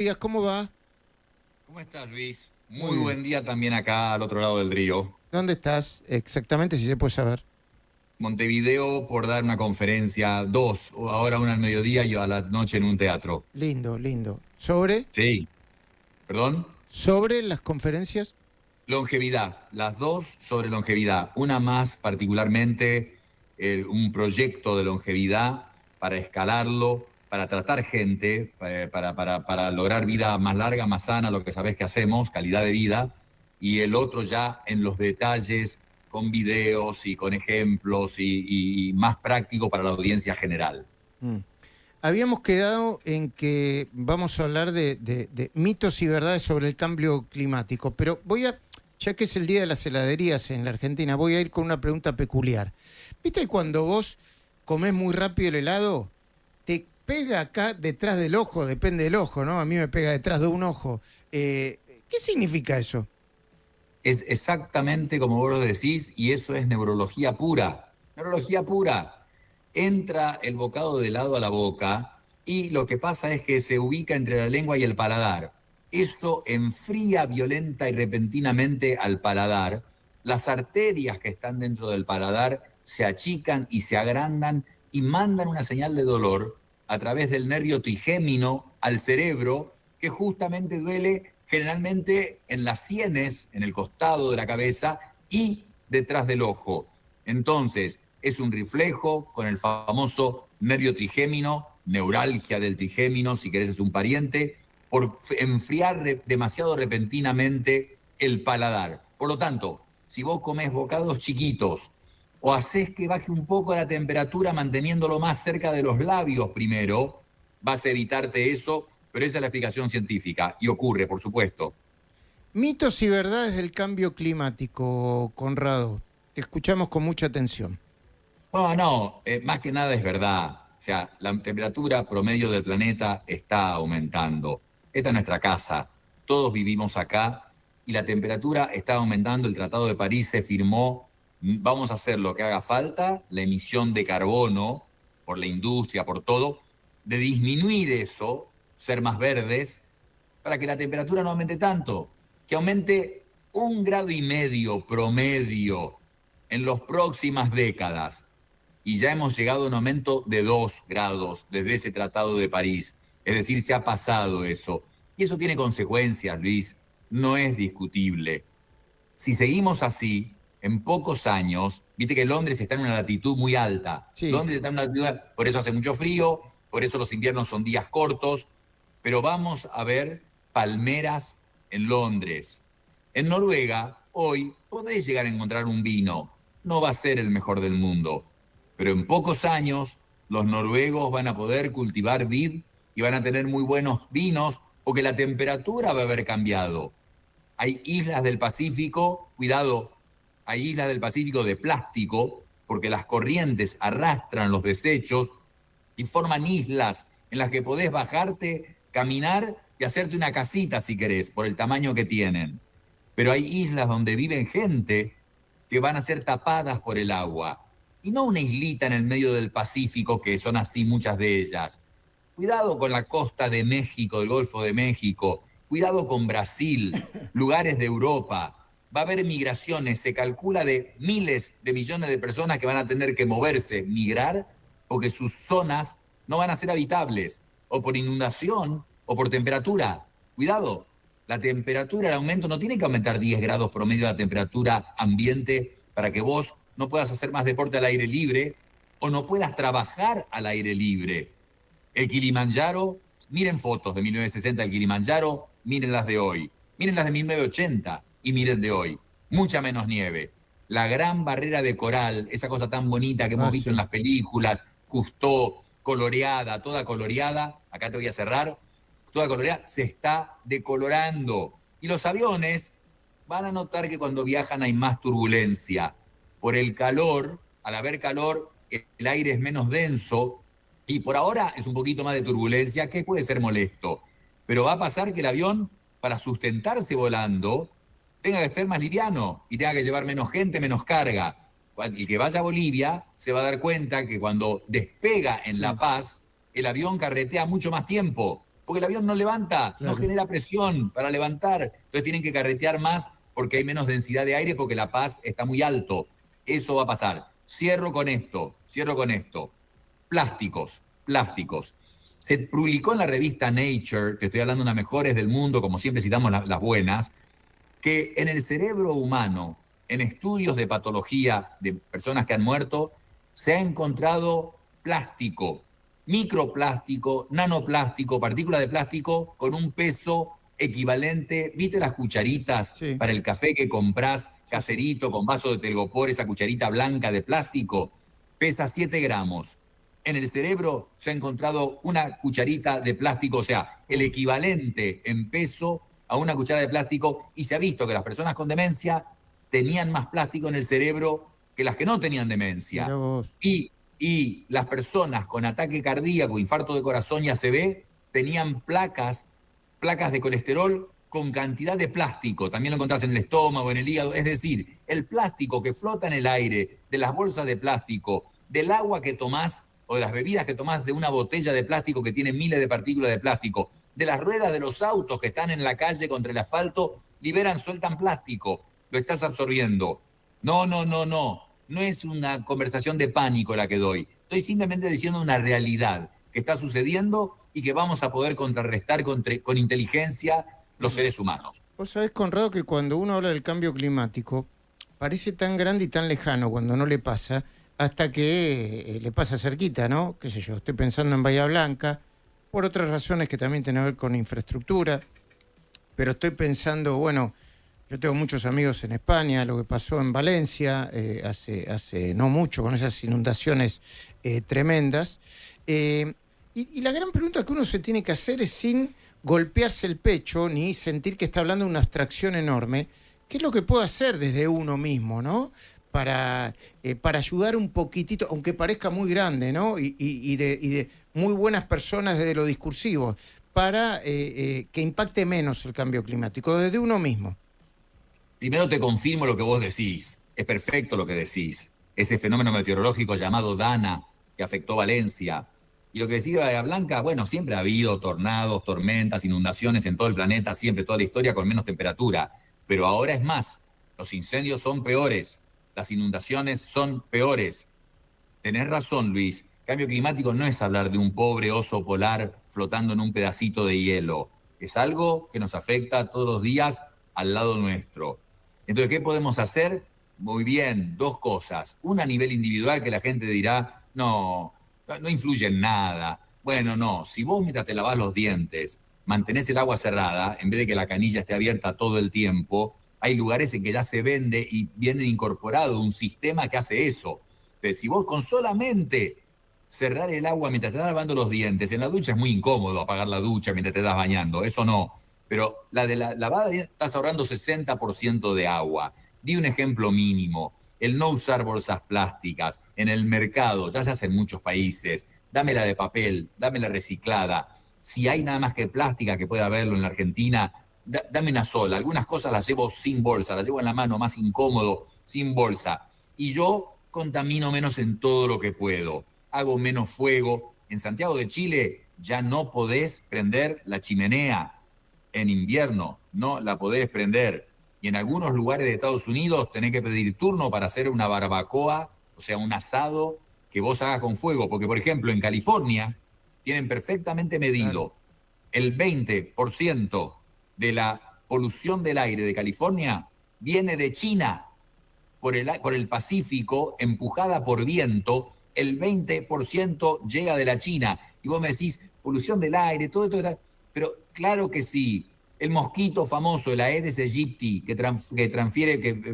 Días, ¿cómo va? ¿Cómo estás, Luis? Muy Muy bien. buen día también acá al otro lado del río. ¿Dónde estás exactamente, si se puede saber? Montevideo por dar una conferencia, dos, ahora una al mediodía y a la noche en un teatro. Lindo, lindo. ¿Sobre? Sí, perdón. ¿Sobre las conferencias? Longevidad, las dos sobre longevidad. Una más particularmente un proyecto de longevidad para escalarlo, para tratar gente, para lograr vida más larga, más sana, lo que sabés que hacemos, calidad de vida. Y el otro ya en los detalles, con videos y con ejemplos y más práctico para la audiencia general. Mm. Habíamos quedado en que vamos a hablar de mitos y verdades sobre el cambio climático, pero ya que es el día de las heladerías en la Argentina, voy a ir con una pregunta peculiar. ¿Viste cuando vos comés muy rápido el helado? Te pega acá detrás del ojo, depende del ojo, ¿no? A mí me pega detrás de un ojo. ¿Qué significa eso? Es exactamente como vos lo decís y eso es neurología pura. Neurología pura. Entra el bocado de helado a la boca y lo que pasa es que se ubica entre la lengua y el paladar. Eso enfría violenta y repentinamente al paladar. Las arterias que están dentro del paladar se achican y se agrandan y mandan una señal de dolor a través del nervio trigémino al cerebro, que justamente duele generalmente en las sienes, en el costado de la cabeza y detrás del ojo. Entonces, es un reflejo con el famoso nervio trigémino, neuralgia del trigémino, si querés es un pariente, por enfriar demasiado repentinamente el paladar. Por lo tanto, si vos comés bocados chiquitos o haces que baje un poco la temperatura manteniéndolo más cerca de los labios primero, vas a evitarte eso, pero esa es la explicación científica y ocurre, por supuesto. Mitos y verdades del cambio climático, Conrado. Te escuchamos con mucha atención. Bueno, no, más que nada es verdad. O sea, la temperatura promedio del planeta está aumentando. Esta es nuestra casa. Todos vivimos acá y la temperatura está aumentando. El Tratado de París se firmó. Vamos a hacer lo que haga falta, la emisión de carbono por la industria, por todo, de disminuir eso, ser más verdes, para que la temperatura no aumente tanto, que aumente 1,5 grados promedio en las próximas décadas. Y ya hemos llegado a un aumento de 2 grados desde ese Tratado de París. Es decir, se ha pasado eso. Y eso tiene consecuencias, Luis. No es discutible. Si seguimos así, en pocos años, viste que Londres está en una latitud muy alta. Sí. Londres está en una latitud, por eso hace mucho frío, por eso los inviernos son días cortos, pero vamos a ver palmeras en Londres. En Noruega, hoy, podés llegar a encontrar un vino. No va a ser el mejor del mundo, pero en pocos años los noruegos van a poder cultivar vid y van a tener muy buenos vinos porque la temperatura va a haber cambiado. Hay islas del Pacífico, cuidado, hay islas del Pacífico de plástico, porque las corrientes arrastran los desechos y forman islas en las que podés bajarte, caminar y hacerte una casita si querés, por el tamaño que tienen. Pero hay islas donde viven gente que van a ser tapadas por el agua. Y no una islita en el medio del Pacífico, que son así muchas de ellas. Cuidado con la costa de México, del Golfo de México. Cuidado con Brasil, lugares de Europa. Va a haber migraciones, se calcula de miles de millones de personas que van a tener que moverse, migrar, porque sus zonas no van a ser habitables, o por inundación, o por temperatura. Cuidado, la temperatura, el aumento no tiene que aumentar 10 grados promedio de la temperatura ambiente para que vos no puedas hacer más deporte al aire libre o no puedas trabajar al aire libre. El Kilimanjaro, miren fotos de 1960 del Kilimanjaro, miren las de hoy. Miren las de 1980 y miren de hoy. Mucha menos nieve. La gran barrera de coral, esa cosa tan bonita que hemos Ah, visto en sí. las películas, Cousteau, coloreada, toda coloreada, acá te voy a cerrar, toda coloreada, se está decolorando. Y los aviones van a notar que cuando viajan hay más turbulencia. Por el calor, al haber calor, el aire es menos denso, y por ahora es un poquito más de turbulencia, que puede ser molesto. Pero va a pasar que el avión, para sustentarse volando, tenga que ser más liviano y tenga que llevar menos gente, menos carga. El que vaya a Bolivia se va a dar cuenta que cuando despega en La Sí. Paz, el avión carretea mucho más tiempo, porque el avión no levanta, no genera presión para levantar. Entonces tienen que carretear más porque hay menos densidad de aire porque La Paz está muy alto. Eso va a pasar. Cierro con esto. Plásticos. Se publicó en la revista Nature, que estoy hablando de las mejores del mundo, como siempre citamos las buenas, que en el cerebro humano, en estudios de patología de personas que han muerto, se ha encontrado plástico, microplástico, nanoplástico, partículas de plástico con un peso equivalente. ¿Viste las cucharitas para el café que comprás caserito con vaso de telgopor, esa cucharita blanca de plástico? Pesa 7 gramos. En el cerebro se ha encontrado una cucharita de plástico, o sea, el equivalente en peso a una cuchara de plástico, y se ha visto que las personas con demencia tenían más plástico en el cerebro que las que no tenían demencia. Y las personas con ataque cardíaco, infarto de corazón y ACV tenían placas de colesterol con cantidad de plástico. También lo encontrás en el estómago, en el hígado. Es decir, el plástico que flota en el aire, de las bolsas de plástico, del agua que tomás o de las bebidas que tomás de una botella de plástico que tiene miles de partículas de plástico, de las ruedas de los autos que están en la calle contra el asfalto, sueltan plástico. Lo estás absorbiendo. No. No es una conversación de pánico la que doy. Estoy simplemente diciendo una realidad que está sucediendo y que vamos a poder contrarrestar con inteligencia los seres humanos. Vos sabés, Conrado, que cuando uno habla del cambio climático, parece tan grande y tan lejano cuando no le pasa, hasta que le pasa cerquita, ¿no? Qué sé yo, estoy pensando en Bahía Blanca, por otras razones que también tienen que ver con infraestructura, pero estoy pensando, bueno, yo tengo muchos amigos en España, lo que pasó en Valencia hace no mucho, con esas inundaciones tremendas. Y la gran pregunta que uno se tiene que hacer es, sin golpearse el pecho ni sentir que está hablando de una abstracción enorme, ¿qué es lo que puedo hacer desde uno mismo, ¿no? Para ayudar un poquitito, aunque parezca muy grande, ¿no? Y de muy buenas personas desde lo discursivo, para que impacte menos el cambio climático, desde uno mismo. Primero te confirmo lo que vos decís. Es perfecto lo que decís. Ese fenómeno meteorológico llamado Dana, que afectó Valencia. Y lo que decía Bahía Blanca, bueno, siempre ha habido tornados, tormentas, inundaciones en todo el planeta, siempre, toda la historia con menos temperatura. Pero ahora es más. Los incendios son peores. Las inundaciones son peores. Tenés razón, Luis. Cambio climático no es hablar de un pobre oso polar flotando en un pedacito de hielo. Es algo que nos afecta todos los días al lado nuestro. Entonces, ¿qué podemos hacer? Muy bien, 2 cosas. Una a nivel individual, que la gente dirá, no influye en nada. Bueno, no, si vos mientras te lavás los dientes, mantenés el agua cerrada, en vez de que la canilla esté abierta todo el tiempo, hay lugares en que ya se vende y viene incorporado un sistema que hace eso. Entonces, si vos con solamente cerrar el agua mientras te estás lavando los dientes, en la ducha es muy incómodo apagar la ducha mientras te estás bañando, eso no. Pero la de la lavada de dientes estás ahorrando 60% de agua. Di un ejemplo mínimo. El no usar bolsas plásticas en el mercado, ya se hace en muchos países. Dame la de papel, dame la reciclada. Si hay nada más que plástica, que pueda haberlo en la Argentina, dame una sola. Algunas cosas las llevo sin bolsa, las llevo en la mano, más incómodo, sin bolsa. Y yo contamino menos en todo lo que puedo. Hago menos fuego. En Santiago de Chile ya no podés prender la chimenea. En invierno no la podés prender. Y en algunos lugares de Estados Unidos tenés que pedir turno para hacer una barbacoa, o sea, un asado que vos hagas con fuego. Porque, por ejemplo, en California tienen perfectamente medido el 20% de la polución del aire de California viene de China por el Pacífico, empujada por viento. El 20% llega de la China. Y vos me decís, polución del aire, todo esto. Pero claro que sí. El mosquito famoso, el Aedes aegypti, que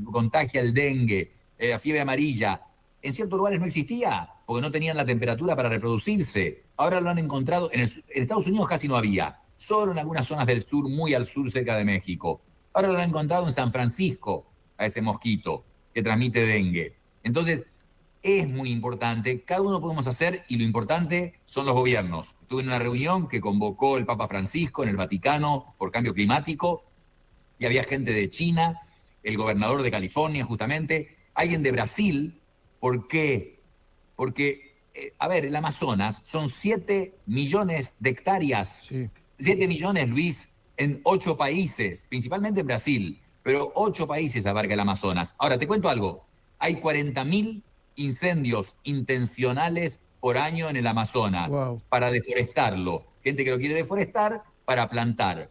contagia el dengue, la fiebre amarilla, en ciertos lugares no existía, porque no tenían la temperatura para reproducirse. Ahora lo han encontrado, en Estados Unidos casi no había, solo en algunas zonas del sur, muy al sur, cerca de México. Ahora lo han encontrado en San Francisco, a ese mosquito que transmite dengue. Entonces, es muy importante, cada uno podemos hacer, y lo importante son los gobiernos. Estuve en una reunión que convocó el Papa Francisco en el Vaticano por cambio climático, y había gente de China, el gobernador de California justamente, alguien de Brasil. ¿Por qué? Porque, a ver, el Amazonas son 7 millones de hectáreas. Sí. 7 millones, Luis, en 8 países, principalmente en Brasil, pero 8 países abarca el Amazonas. Ahora, te cuento algo. Hay 40.000 incendios intencionales por año en el Amazonas Wow. para deforestarlo. Gente que lo quiere deforestar para plantar.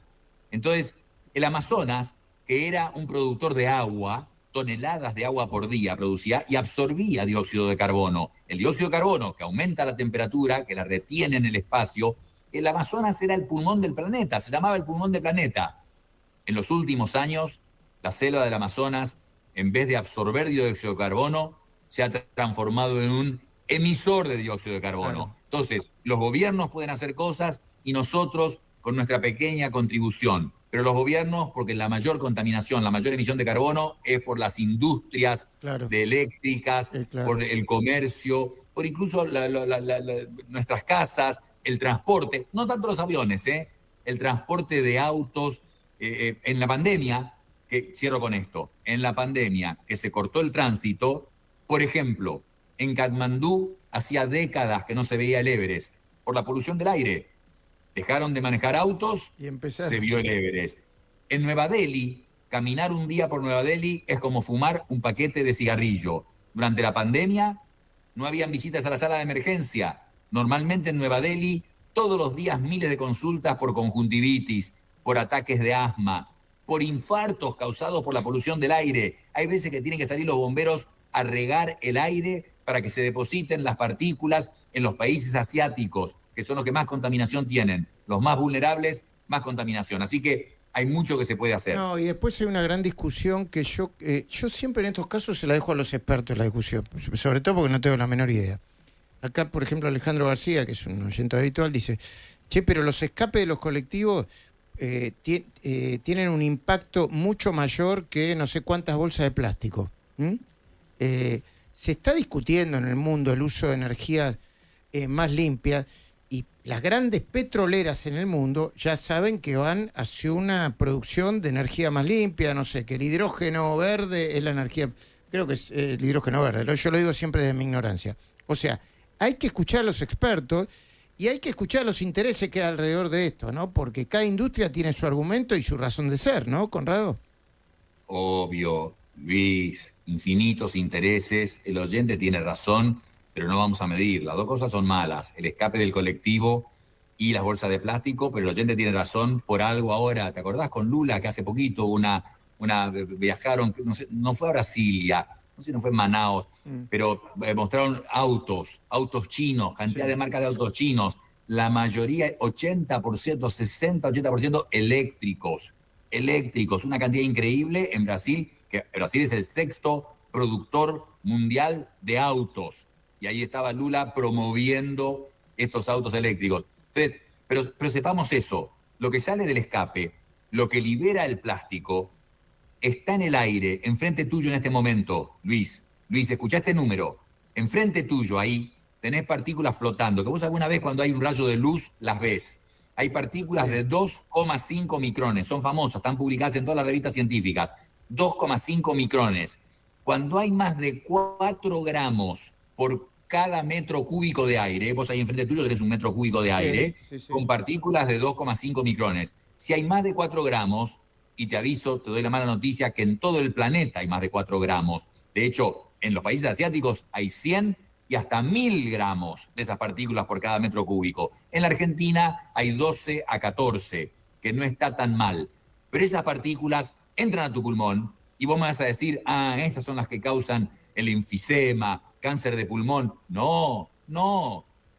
Entonces, el Amazonas, que era un productor de agua, toneladas de agua por día producía y absorbía dióxido de carbono. El dióxido de carbono, que aumenta la temperatura, que la retiene en el espacio, el Amazonas era el pulmón del planeta, se llamaba el pulmón del planeta. En los últimos años, la selva del Amazonas, en vez de absorber dióxido de carbono, se ha transformado en un emisor de dióxido de carbono. Claro. Entonces, los gobiernos pueden hacer cosas y nosotros con nuestra pequeña contribución. Pero los gobiernos, porque la mayor contaminación, la mayor emisión de carbono es por las industrias Claro. de eléctricas, Claro. por el comercio, por incluso nuestras casas, el transporte, no tanto los aviones, el transporte de autos. En la pandemia, que cierro con esto, en la pandemia que se cortó el tránsito, por ejemplo, en Katmandú hacía décadas que no se veía el Everest por la polución del aire. Dejaron de manejar autos, Y empezar. se vio el Everest. En Nueva Delhi, caminar un día por Nueva Delhi es como fumar un paquete de cigarrillo. Durante la pandemia no habían visitas a la sala de emergencia. Normalmente en Nueva Delhi, todos los días miles de consultas por conjuntivitis, por ataques de asma, por infartos causados por la polución del aire. Hay veces que tienen que salir los bomberos a regar el aire para que se depositen las partículas en los países asiáticos, que son los que más contaminación tienen. Los más vulnerables, más contaminación. Así que hay mucho que se puede hacer. No, y después hay una gran discusión que yo siempre en estos casos se la dejo a los expertos la discusión, sobre todo porque no tengo la menor idea. Acá, por ejemplo, Alejandro García, que es un oyente habitual, dice, che, pero los escapes de los colectivos tienen un impacto mucho mayor que no sé cuántas bolsas de plástico. Se está discutiendo en el mundo el uso de energías más limpias y las grandes petroleras en el mundo ya saben que van hacia una producción de energía más limpia, no sé, que el hidrógeno verde es la energía, creo que es el hidrógeno verde, yo lo digo siempre desde mi ignorancia. O sea, hay que escuchar a los expertos y hay que escuchar los intereses que hay alrededor de esto, ¿no? Porque cada industria tiene su argumento y su razón de ser, ¿no, Conrado? Obvio, Luis, infinitos intereses, el oyente tiene razón, pero no vamos a medir. Las dos cosas son malas, el escape del colectivo y las bolsas de plástico, pero el oyente tiene razón por algo ahora. ¿Te acordás con Lula que hace poquito viajaron, no sé, no fue a Brasilia, no sé si no fue en Manaos, pero mostraron autos chinos, cantidad de marcas de autos chinos, la mayoría, 80%, 60, 80% eléctricos, una cantidad increíble en Brasil, que Brasil es el 6º productor mundial de autos. Y ahí estaba Lula promoviendo estos autos eléctricos. Entonces, pero sepamos eso, lo que sale del escape, lo que libera el plástico, está en el aire, enfrente tuyo en este momento, Luis. Luis, escuchá este número. Enfrente tuyo, ahí, tenés partículas flotando, que vos alguna vez cuando hay un rayo de luz las ves. Hay partículas de 2,5 micrones, son famosas, están publicadas en todas las revistas científicas. 2,5 micrones. Cuando hay más de 4 gramos por cada metro cúbico de aire, vos ahí enfrente tuyo tenés un metro cúbico de aire, con partículas de 2,5 micrones. Si hay más de 4 gramos, y te aviso, te doy la mala noticia, que en todo el planeta hay más de 4 gramos. De hecho, en los países asiáticos hay 100 y hasta 1000 gramos de esas partículas por cada metro cúbico. En la Argentina hay 12 a 14, que no está tan mal. Pero esas partículas entran a tu pulmón y vos me vas a decir, esas son las que causan el enfisema, cáncer de pulmón. No,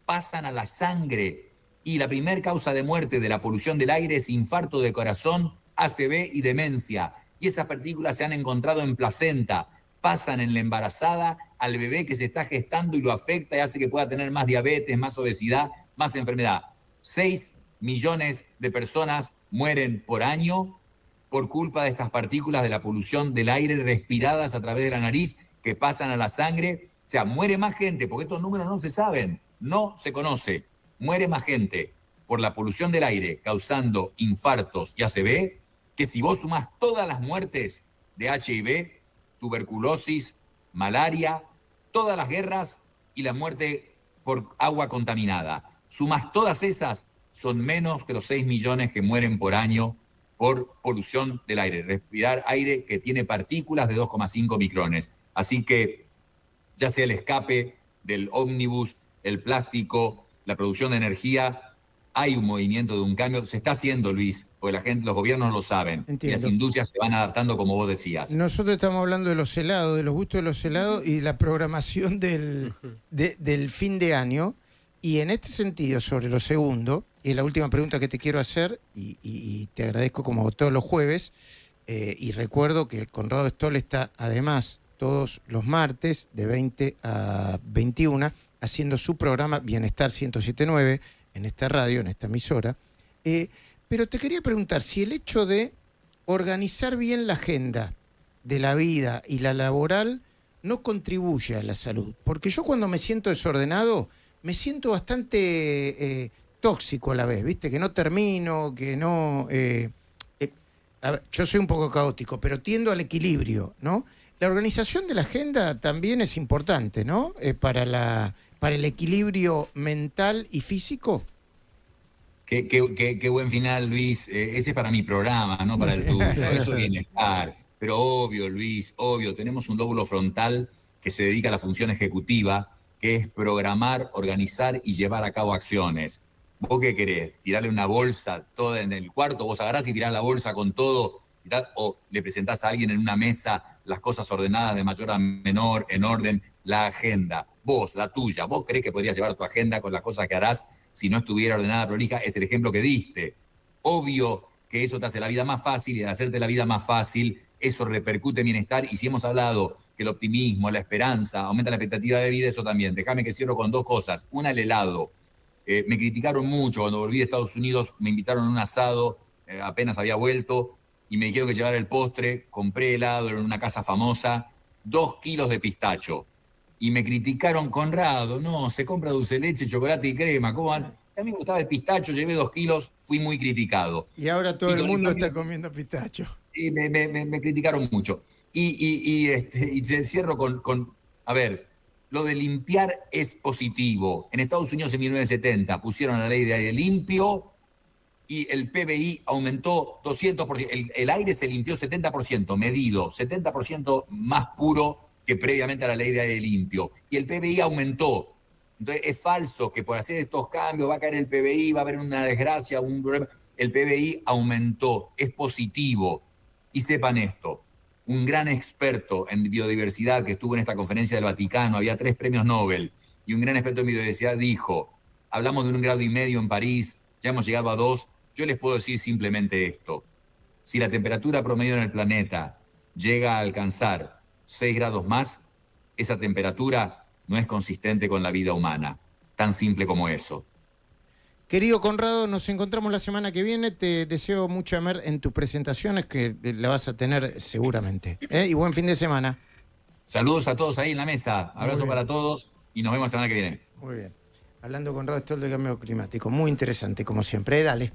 pasan a la sangre. Y la primer causa de muerte de la polución del aire es infarto de corazón, ACV y demencia. Y esas partículas se han encontrado en placenta, pasan en la embarazada al bebé que se está gestando y lo afecta y hace que pueda tener más diabetes, más obesidad, más enfermedad. 6 millones de personas mueren por año por culpa de estas partículas de la polución del aire respiradas a través de la nariz que pasan a la sangre. O sea, muere más gente, porque estos números no se saben, no se conoce. Muere más gente por la polución del aire causando infartos y ACV, que si vos sumás todas las muertes de HIV, tuberculosis, malaria, todas las guerras y la muerte por agua contaminada. Sumás todas esas son menos que los 6 millones que mueren por año por polución del aire. Respirar aire que tiene partículas de 2,5 micrones. Así que ya sea el escape del ómnibus, el plástico, la producción de energía, hay un movimiento de un cambio. Se está haciendo, Luis, porque la gente, los gobiernos lo saben. Entiendo. Y las industrias se van adaptando, como vos decías. Nosotros estamos hablando de los helados, de los gustos de los helados y la programación del fin de año. Y en este sentido, sobre lo segundo, y la última pregunta que te quiero hacer, y te agradezco como todos los jueves, y recuerdo que Conrado Stoll está además todos los martes de 20 a 21 haciendo su programa Bienestar 107.9 en esta radio, en esta emisora. Pero te quería preguntar si el hecho de organizar bien la agenda de la vida y la laboral no contribuye a la salud. Porque yo cuando me siento desordenado, me siento bastante tóxico a la vez, ¿viste? Que no termino, que no... a ver, yo soy un poco caótico, pero tiendo al equilibrio, ¿no? La organización de la agenda también es importante, ¿no? Para el equilibrio mental y físico. Qué buen final, Luis. Ese es para mi programa, no para el tuyo. Eso es bienestar. Pero obvio, Luis, obvio, tenemos un lóbulo frontal que se dedica a la función ejecutiva, que es programar, organizar y llevar a cabo acciones. ¿Vos qué querés? ¿Tirarle una bolsa toda en el cuarto? ¿Vos agarrás y tirás la bolsa con todo? ¿O le presentás a alguien en una mesa las cosas ordenadas de mayor a menor, en orden, la agenda? Vos, la tuya, ¿vos creés que podrías llevar tu agenda con las cosas que harás si no estuviera ordenada, prolija? Es el ejemplo que diste. Obvio que eso te hace la vida más fácil, y al hacerte la vida más fácil, eso repercute en bienestar. Y si hemos hablado que el optimismo, la esperanza, aumenta la expectativa de vida, eso también. Déjame que cierro con dos cosas. Una, el helado. Me criticaron mucho cuando volví de Estados Unidos, me invitaron a un asado, apenas había vuelto, y me dijeron que llevara el postre. Compré helado en una casa famosa, 2 kilos de pistacho. Y me criticaron: Conrado, no, se compra dulce de leche, chocolate y crema. ¿Cómo van? A mí me gustaba el pistacho, llevé 2 kilos, fui muy criticado. Y ahora todo el mundo está comiendo pistacho. Y me criticaron mucho. Y cierro con, a ver, lo de limpiar es positivo. En Estados Unidos en 1970 pusieron la ley de aire limpio y el PBI aumentó 200%. El aire se limpió 70%, medido, 70% más puro que previamente a la ley de aire limpio. Y el PBI aumentó. Entonces es falso que por hacer estos cambios va a caer el PBI, va a haber una desgracia, un problema. El PBI aumentó, es positivo. Y sepan esto, un gran experto en biodiversidad que estuvo en esta conferencia del Vaticano, había 3 premios Nobel, y un gran experto en biodiversidad dijo: hablamos de 1,5 grados en París, ya hemos llegado a 2. Yo les puedo decir simplemente esto: si la temperatura promedio en el planeta llega a alcanzar 6 grados más, esa temperatura no es consistente con la vida humana. Tan simple como eso. Querido Conrado, nos encontramos la semana que viene. Te deseo mucha mer en tus presentaciones, que la vas a tener seguramente. Y buen fin de semana. Saludos a todos ahí en la mesa. Abrazo para todos y nos vemos la semana que viene. Muy bien. Hablando con Conrado Stoll del cambio climático. Muy interesante, como siempre. Dale.